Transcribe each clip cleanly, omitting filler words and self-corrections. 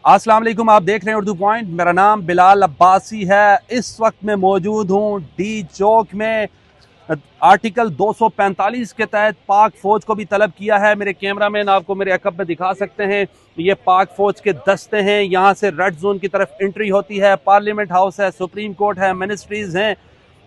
अस्सलाम वालेकुम, आप देख रहे हैं उर्दू पॉइंट। मेरा नाम बिलाल अब्बासी है। इस वक्त मैं मौजूद हूँ डी चौक में। आर्टिकल 245 के तहत पाक फौज को भी तलब किया है। मेरे कैमरामैन आपको मेरे अकब में दिखा सकते हैं, ये पाक फौज के दस्ते हैं। यहाँ से रेड जोन की तरफ एंट्री होती है। पार्लियामेंट हाउस है, सुप्रीम कोर्ट है, मिनिस्ट्रीज हैं,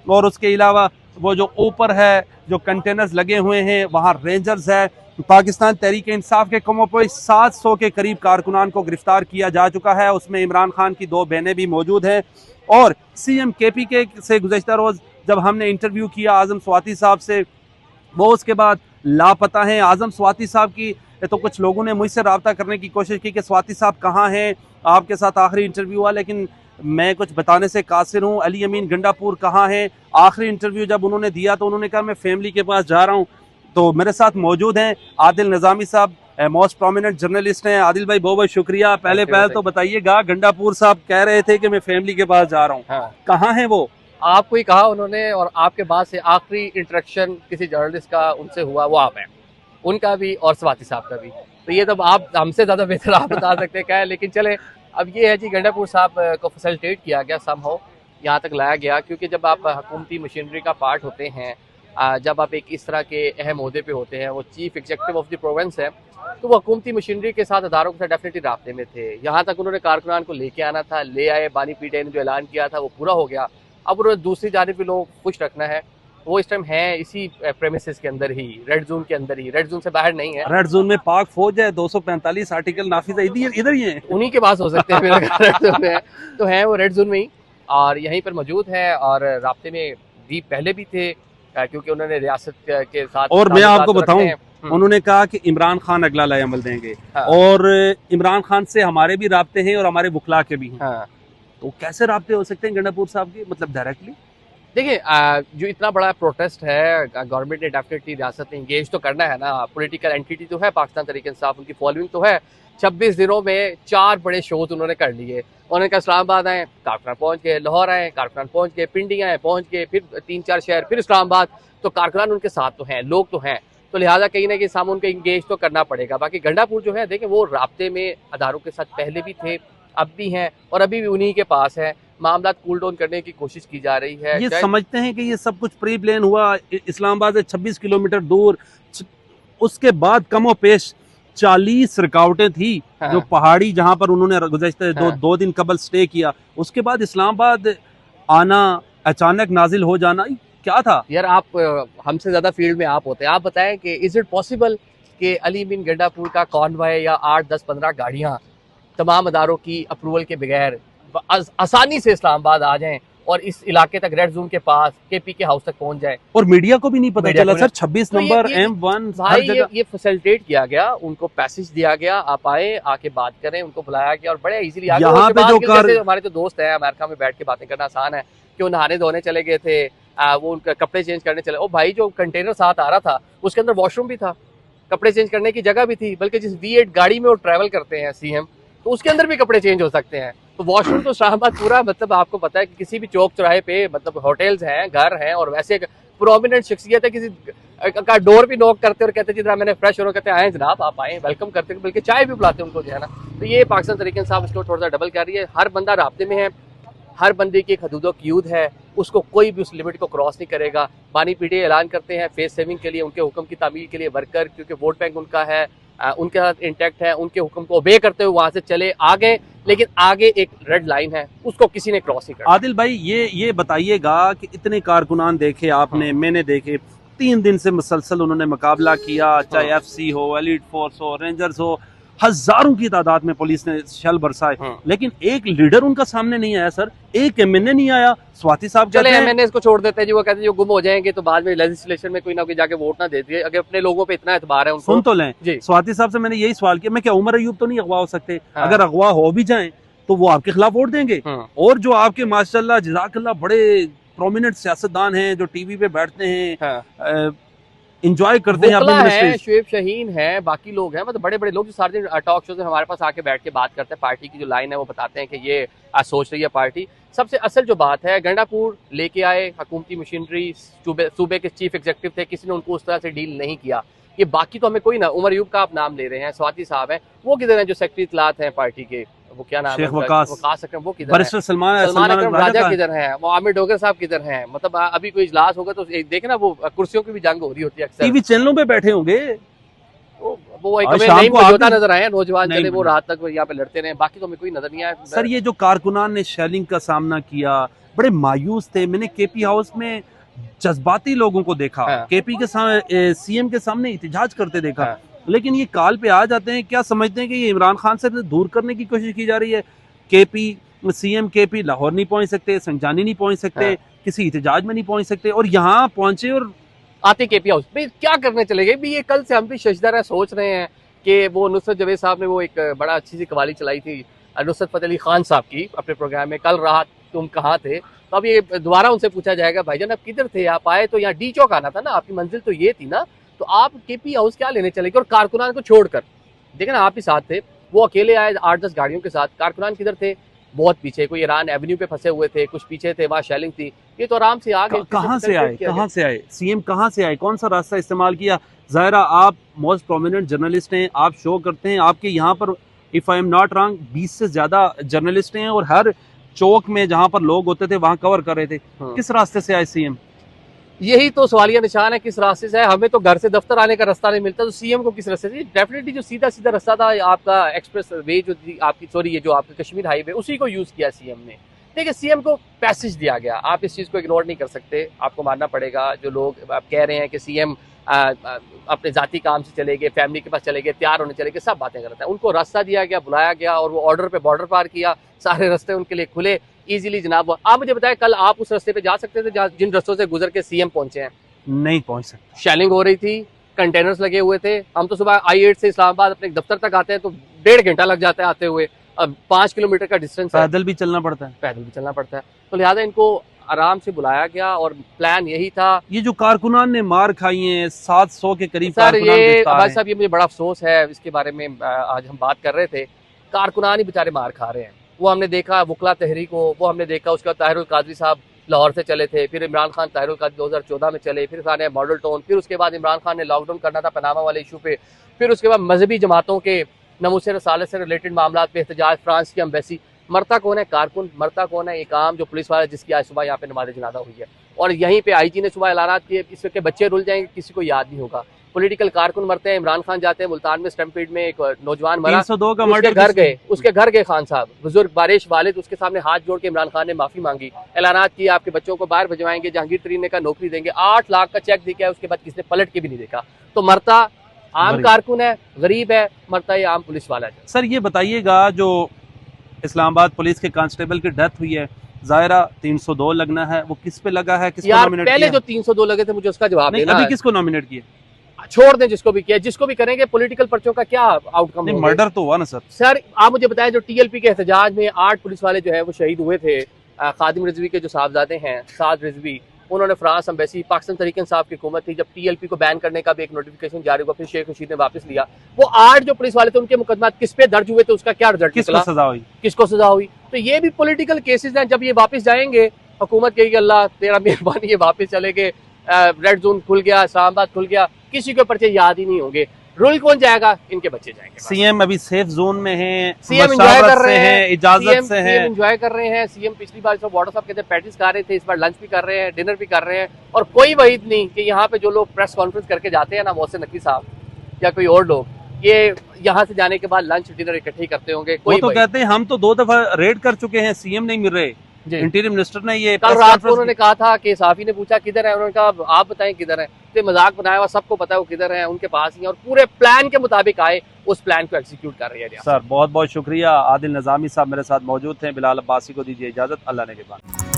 और उसके अलावा वो जो ऊपर है जो कंटेनर्स लगे हुए हैं वहाँ रेंजर्स है। पाकिस्तान तहरीक इंसाफ के कमों पर 700 के करीब कारकुनान को गिरफ्तार किया जा चुका है। उसमें इमरान खान की 2 बहनें भी मौजूद हैं। और सीएम केपीके से गुज़श्ता रोज़ जब हमने इंटरव्यू किया आज़म स्वाति साहब से, वो उसके बाद लापता हैं। आज़म स्वाति साहब की तो कुछ लोगों ने मुझसे रब्ता करने की कोशिश की कि स्वाति साहब कहाँ हैं, आपके साथ आखिरी इंटरव्यू हुआ, लेकिन मैं कुछ बताने से कासिर हूँ। अली अमीन गंडापुर कहाँ हैं? आखिरी इंटरव्यू जब उन्होंने दिया तो उन्होंने कहा मैं फैमिली के पास जा रहा हूँ। तो मेरे साथ मौजूद हैं आदिल निज़ामी साहब, मोस्ट प्रोमिनेंट जर्नलिस्ट हैं। आदिल भाई बहुत बहुत शुक्रिया। पहले तो बताइएगा, गंडापुर साहब कह रहे थे कि मैं फैमिली के पास जा रहा हूँ, हाँ। कहाँ हैं वो? आपको ही कहा उन्होंने, और आपके बाद से आखिरी इंटरेक्शन किसी जर्नलिस्ट का उनसे हुआ वो आप हैं, उनका भी और स्वाति साहब का भी। तो ये तो आप हमसे ज्यादा बेहतर आप बता सकते हैं क्या है। लेकिन चले, अब ये है जी, गंडापुर साहब को फैसिलिटेट किया गया, समहाउ यहाँ तक लाया गया, क्योंकि जब आप हुकूमती मशीनरी का पार्ट होते हैं, जब आप एक इस तरह के अहम ओहदे पे होते हैं, वो chief executive of the province है, तो वो हुकूमती मशीनरी के साथ अदारों के साथ डेफिनेटली राब्ते में थे। यहाँ तक उन्होंने कारकुनान को लेके आना था, ले आए। बानी पीटीआई ने जो ऐलान किया था वो पूरा हो गया। अब उन्होंने दूसरी जानिब भी लोग खुश रखना है। वो इस टाइम है इसी प्रेमिसेस के अंदर ही, रेड जोन के अंदर ही, रेड जोन से बाहर नहीं है। रेड जोन में पाक फौज है, 245 आर्टिकल नाफिज है, इधर ही है, उन्हीं के पास हो सकते हैं। मेरे रेड जोन में है तो है वो रेड जोन में ही, और यहीं पर मौजूद है। और राब्ते में भी पहले भी थे, क्योंकि उन्होंने रियासत के साथ। और मैं आपको बताऊं, उन्होंने कहा कि इमरान खान अगला लाएअमल देंगे। हाँ। और इमरान खान से हमारे भी राब्ते हैं और हमारे वकला के भी हैं। हाँ। तो कैसे राब्ते हो सकते हैं गंडापुर साहब के, मतलब डायरेक्टली? देखिए, जो इतना बड़ा प्रोटेस्ट है, गवर्नमेंट ने डेफिनेटली रियासत में इंगेज तो करना है ना। पॉलिटिकल एंटिटी तो है पाकिस्तान तहरीक इंसाफ, उनकी फॉलोइंग तो है। 26 दिनों में 4 बड़े शोज उन्होंने कर लिए। उन्होंने कहा इस्लामाबाद आए, कारकुनान पहुंच गए, लाहौर आए, कारकुनान पहुंच गए, पिंडी आए, पहुंच गए, फिर 3-4 शहर, फिर इस्लामाबाद। तो कारकुनान उनके साथ तो हैं, लोग तो हैं, तो लिहाजा कहीं ना कहीं सामने उनको इंगेज तो करना पड़ेगा। बाकी गंडापुर जो है, देखें, वो राब्ते में अदारों के साथ पहले भी थे, अब भी हैं, और अभी भी उन्हीं के पास है। मामला कूल डाउन करने की कोशिश की जा रही है। ये समझते हैं कि ये सब कुछ प्री प्लान हुआ। इस्लामाबाद से 26 किलोमीटर दूर, उसके बाद कमो पेश 40 रुकावटें थी। हाँ। जो पहाड़ी जहां पर उन्होंने गुज़श्ते दो दिन कबल स्टे किया, उसके बाद इस्लामाबाद आना, अचानक नाजिल हो जाना, क्या था यार? आप हमसे ज्यादा फील्ड में आप होते हैं, आप बताएं कि इज इट पॉसिबल कि अली बिन गंडापुर का कॉन्वॉय या 8-10-15 गाड़ियां तमाम अदारों की अप्रूवल के बगैर आसानी से इस्लामाबाद आ जाएं और इस इलाके तक, रेड जोन के पास, केपीके हाउस तक पहुंच जाए, और मीडिया को भी नहीं पता चला सर? 26 तो नंबर M1 भाई, ये फैसिलिटेट किया गया, उनको पैसेज दिया गया, आप आए, आके बात करें, उनको बुलाया गया और बड़े इजीली यहाँ पे जो हमारे जो दोस्त हैं अमेरिका में, बैठ के बातें करना आसान है कि वो नहाने धोने चले गए थे, वो उनका कपड़े चेंज करने चले। ओ भाई, जो कंटेनर साथ आ रहा था उसके अंदर वॉशरूम भी था, कपड़े चेंज करने की जगह भी थी, बल्कि जिस V8 गाड़ी में वो ट्रैवल करते हैं सीएम, तो उसके अंदर भी कपड़े चेंज हो सकते हैं। तो वॉशरूम तो इस्लामाबाद पूरा, मतलब आपको पता है कि किसी भी चौक चौराहे पे, मतलब होटल्स हैं, घर हैं, और वैसे प्रोमिनेंट शख्सियत है, किसी का डोर भी नॉक करते और कहते जितना मैंने फ्रेश हो, कहते आए जनाब, आप आए, वेलकम करते, बल्कि चाय भी बुलाते उनको, जो है ना। तो ये पाकिस्तान तहरीक इंसाफ इसको थोड़ा सा डबल कर रही है। हर बंदा राब्ते में है, हर बंदे की एक हदूद क़यूद है, उसको कोई भी उस लिमिट को क्रॉस नहीं करेगा। बानी पीटीआई ऐलान करते हैं फेस सेविंग के लिए, उनके हुक्म की तामील के लिए वर्कर, क्योंकि वोट बैंक उनका है, उनके साथ इंटैक्ट है, उनके हुक्म को ओबे करते हुए वहां से चले आ गए। लेकिन आगे एक रेड लाइन है, उसको किसी ने क्रॉस नहीं करना। आदिल भाई, ये बताइएगा कि इतने कारकुनान देखे आपने, मैंने देखे, 3 दिन से मुसलसल उन्होंने मुकाबला किया, चाहे FC हो, एलीट फोर्स हो, रेंजर्स हो, हजारों की तादाद में पुलिस ने शल बरसाए, लेकिन एक लीडर उनका सामने नहीं आया सर। एक MNA नहीं आया। स्वाति साहब चले MNA इसको छोड़ देते हैं जी, वो कहते हैं जो गुम हो जाएंगे तो बाद में लेजिस्लेशन में कोई ना कोई जाके वोट ना दे दिए, अगर अपने लोगों पे इतना एतबार है उनको। सुन तो लें जी, स्वाति साहब से मैंने यही सवाल किया, मैं क्या उमर अयूब तो नहीं अगवा हो सकते? हाँ। अगर अगवा हो भी जाएं तो वो आपके खिलाफ वोट देंगे। और जो आपके माशाल्लाह जज़ाकल्लाह बड़े प्रोमिनेंट सियासतदान हैं, जो टीवी पे बैठते हैं, हाँ, इंजॉय करते हैं अपनी मिनिस्ट्री, शुएब शाहीन है, बाकी लोग हैं, मतलब बड़े बड़े लोग जो सारे दिन टॉक शोज में हमारे पास आके बैठ के बात करते हैं, पार्टी की जो लाइन है वो बताते हैं कि ये सोच रही है पार्टी। सबसे असल जो बात है, गंडापुर लेके आए, हुकूमती मशीनरी, सूबे के चीफ एग्जीक्यूटिव थे, किसी ने उनको उस तरह से डील नहीं किया। ये बाकी तो हमें कोई ना, उमर अयूब का आप नाम ले रहे हैं, स्वाति साहब हैं, वो किधर हैं जो सेक्रेटरी इत्तलात हैं पार्टी के, वो क्या नाम है शेख उनका? वकास वकास अकरम, वो किधर है? बैरिस्टर सलमान सलमान अकरम राजा राजा का किधर हैं? वो आमिर डोगर साहब किधर हैं? मतलब अभी कोई इजलास होगा तो देखे ना, वो कुर्सियों की भी जंग हो रही होती है अक्सर। टीवी चैनलों पे बैठे होंगे। वो एक और हमें शाम नहीं को मौजूदा आके- नजर आए हैं नौजवान, नहीं चले वो मिले। रात तक यहाँ पे लड़ते रहे, बाकी तो हमें कोई नजर नहीं आया। सर ये जो कारकुनान ने शेलिंग का सामना किया, बड़े मायूस थे। मैंने केपी हाउस में जज्बाती लोगों को देखा, हाँ। केपी के सामने सीएम के सामने एहतजाज करते देखा। हाँ। लेकिन ये काल पे आ जाते हैं, क्या समझते हैं कि ये इमरान खान से दूर करने की कोशिश की जा रही है? केपी सीएम केपी लाहौर नहीं पहुंच सकते, संजानी नहीं पहुंच सकते, हाँ। किसी एहतजाज में नहीं पहुंच सकते, और यहाँ पहुंचे और आते केपी हाउस भाई क्या करने चले गए भी? ये कल से हम भी शशदर सोच रहे हैं कि वो नुसरत जवेद साहब ने वो एक बड़ा अच्छी सी कवाली चलाई थी नुसरत फतेह अली खान साहब की अपने प्रोग्राम में, कल रात तुम कहाँ थे? तो अब ये दोबारा उनसे पूछा जाएगा, भाईजान आप किधर थे? आप आए तो यहाँ डी चौक आना था ना, आपकी मंजिल तो ये थी ना, तो आप केपी हाउस क्या लेने चले गए? और कारकुनान को छोड़कर देखे ना, आप ही साथ थे, वो अकेले आए 8-10 गाड़ियों के साथ, कारकुनान किधर थे? बहुत पीछे, कोई ईरान एवेन्यू पे फंसे हुए थे, कुछ पीछे थे, वहाँ शेलिंग थी, ये तो आराम से आ गए। कहाँ से आए? कहाँ से आए सीएम? कहाँ से आए? कौन सा रास्ता इस्तेमाल किया? जाहिरा आप मोस्ट प्रोमिनेंट जर्नलिस्ट हैं, आप शो करते हैं, आपके यहाँ पर if I am not wrong 20 से ज्यादा जर्नलिस्ट हैं, और हर चौक में जहाँ पर लोग होते थे वहाँ कवर कर रहे थे। किस रास्ते से आए सीएम? यही तो सवालिया निशान है, किस रास्ते से है? हमें तो घर से दफ्तर आने का रास्ता नहीं मिलता, तो सीएम को किस रास्ते से? डेफिनेटली जो सीधा सीधा रास्ता था आपका एक्सप्रेस वे जो आपकी, सॉरी ये जो आपका कश्मीर हाईवे, उसी को यूज किया सीएम ने। देखिए सीएम को पैसेज दिया गया, आप इस चीज को इग्नोर नहीं कर सकते, आपको मानना पड़ेगा। जो लोग आप कह रहे हैं कि सीएम अपने जाती काम से चले गए, फैमिली के पास चले गए, तैयार होने चले गए, सब बातें गलत है। उनको रास्ता दिया गया, बुलाया गया, और वो ऑर्डर पे बॉर्डर पार किया, सारे रास्ते उनके लिए खुले इजीली। जनाब आप मुझे बताएं, कल आप उस रास्ते पे जा सकते थे जिन रास्तों से गुजर के सीएम पहुंचे हैं? नहीं पहुंच सकते। शेलिंग हो रही थी, कंटेनर्स लगे हुए थे। हम तो सुबह I8 से इस्लामाबाद अपने दफ्तर तक आते हैं तो 1.5 घंटा लग जाता है आते हुए, अब 5 किलोमीटर का डिस्टेंस है, पैदल भी चलना पड़ता है। पैदल भी चलना पड़ता है। तो लिहाजा इनको आराम से बुलाया गया, और प्लान यही था। ये जो कारकुनान ने मार खाई है 700 के करीब सर कारकुनान ये गिरफ्तार हमारे हैं। साहब, ये मुझे बड़ा अफसोस है, इसके बारे में आज हम बात कर रहे थे। कारकुनान ही बेचारे मार खा रहे हैं। वो हमने देखा वकला तहरीक को, वो हमने देखा, उसका ताहिरुल कादरी साहब लाहौर से चले थे, फिर इमरान खान ताहिरुल कादरी 2014 में चले, फिर खाने मॉडल टाउन, फिर उसके बाद इमरान खान ने लॉकडाउन करना था पनामा वाले इशू पे, फिर उसके बाद मजहबी जमातों के नमूसे रसाले से रिलेटेड मामला पे एहतजाज, फ्रांस की एम्बेसी। मरता कौन है? कारकुन। मरता कौन है? एक आम जो पुलिस वाला जिसकी आज सुबह यहाँ पे नमाज जनाजा हुई है, और यहीं पे IG ने सुबह ऐलानात किए, इसके बच्चे रुल जाएंगे, किसी को याद नहीं होगा। पॉलिटिकल कारकुन मरते हैं। इमरान खान जाते हैं मुल्तान में स्टैम्पीड में, एक नौजवान मरा, 302 का उसके मर्डर घर गए, उसके घर गए खान साहब बुजुर्ग बारिश वालिद, उसके सामने हाथ जोड़ के इमरान खान ने माफी मांगी, ऐलानात किए आपके बच्चों को बाहर भिजवाएंगे, जहांगीर तरीन ने कहा नौकरी देंगे, 8 लाख का चेक दिया है, उसके बाद किसने पलट के भी नहीं देखा। तो मरता आम कारकुन है, गरीब है, मरता ये आम पुलिस वाला है। सर ये बताइएगा, जो इस्लामाबाद पुलिस के कांस्टेबल की डेथ हुई है, जाहिरा 302 लगना है, वो किस पे लगा है? किसको यार नॉमिनेट पहले किया? जो 302 लगे थे मुझे उसका जवाब नहीं, देना अभी है। किसको नॉमिनेट किया? छोड़ दें जिसको भी किया, जिसको भी करेंगे, पॉलिटिकल पर्चों का क्या आउटकम नहीं, होगा? मर्डर तो हुआ ना सर। सर आप मुझे बताएं, जो TLP के एहतजाज में 8 पुलिस वाले जो है वो शहीद हुए थे, खादिम रिजवी के जो साहबजादे हैं, साद रिजवी, उन्होंने फ्रांस एम्बेसी, पाकिस्तान तहरीक इंसाफ की हुकूमत थी, जब TLP को बैन करने का भी एक नोटिफिकेशन जारी हुआ, फिर शेख रशीद ने वापस लिया। वो 8 जो पुलिस वाले थे उनके मुकदमा किस पे दर्ज हुए थे, उसका क्या रिजल्ट किसको निकला? सजा हुई? किसको सजा हुई? तो ये भी पॉलिटिकल केसेस हैं। जब ये वापस जाएंगे, हुकूमत कहेगी अल्लाह तेरा मेहरबानी, ये वापस चले गए, रेड जोन खुल गया, इस्लामाबाद खुल गया, किसी के पर्चे याद ही नहीं होंगे। रूल कौन जाएगा? इनके बच्चे जाएंगे। सीएम अभी सेफ जोन में हैं, सीएम एंजॉय कर रहे हैं, इजाजत से हैं। एंजॉय कर रहे हैं। सीएम पिछली बार वाटर साहब कहते पैटिस खा रहे थे, इस बार लंच भी कर रहे हैं, डिनर भी कर रहे हैं, और कोई वहीद नहीं कि यहाँ पे जो लोग प्रेस कॉन्फ्रेंस करके जाते हैं ना, मोहसिन नकवी साहब या कोई और लोग, ये यहाँ से जाने के बाद लंच डिनर इकट्ठे ही करते होंगे। वो कोई तो कहते हैं हम तो 2 दफा रेड कर चुके हैं, सीएम नहीं मिल रहे। इंटीरियर मिनिस्टर ने ये कल रात को उन्होंने कहा था कि साफी ने पूछा किधर है, उन्होंने कहा आप बताएं किधर है, तो मजाक बनाया हुआ, सबको पता है वो किधर है, उनके पास ही है, और पूरे प्लान के मुताबिक आए, उस प्लान को एग्जीक्यूट कर रही है। सर बहुत बहुत शुक्रिया। आदिल नज़ामी साहब मेरे साथ मौजूद थे। बिलाल अब्बासी को दीजिए इजाजत। अल्लाह ने के बाद।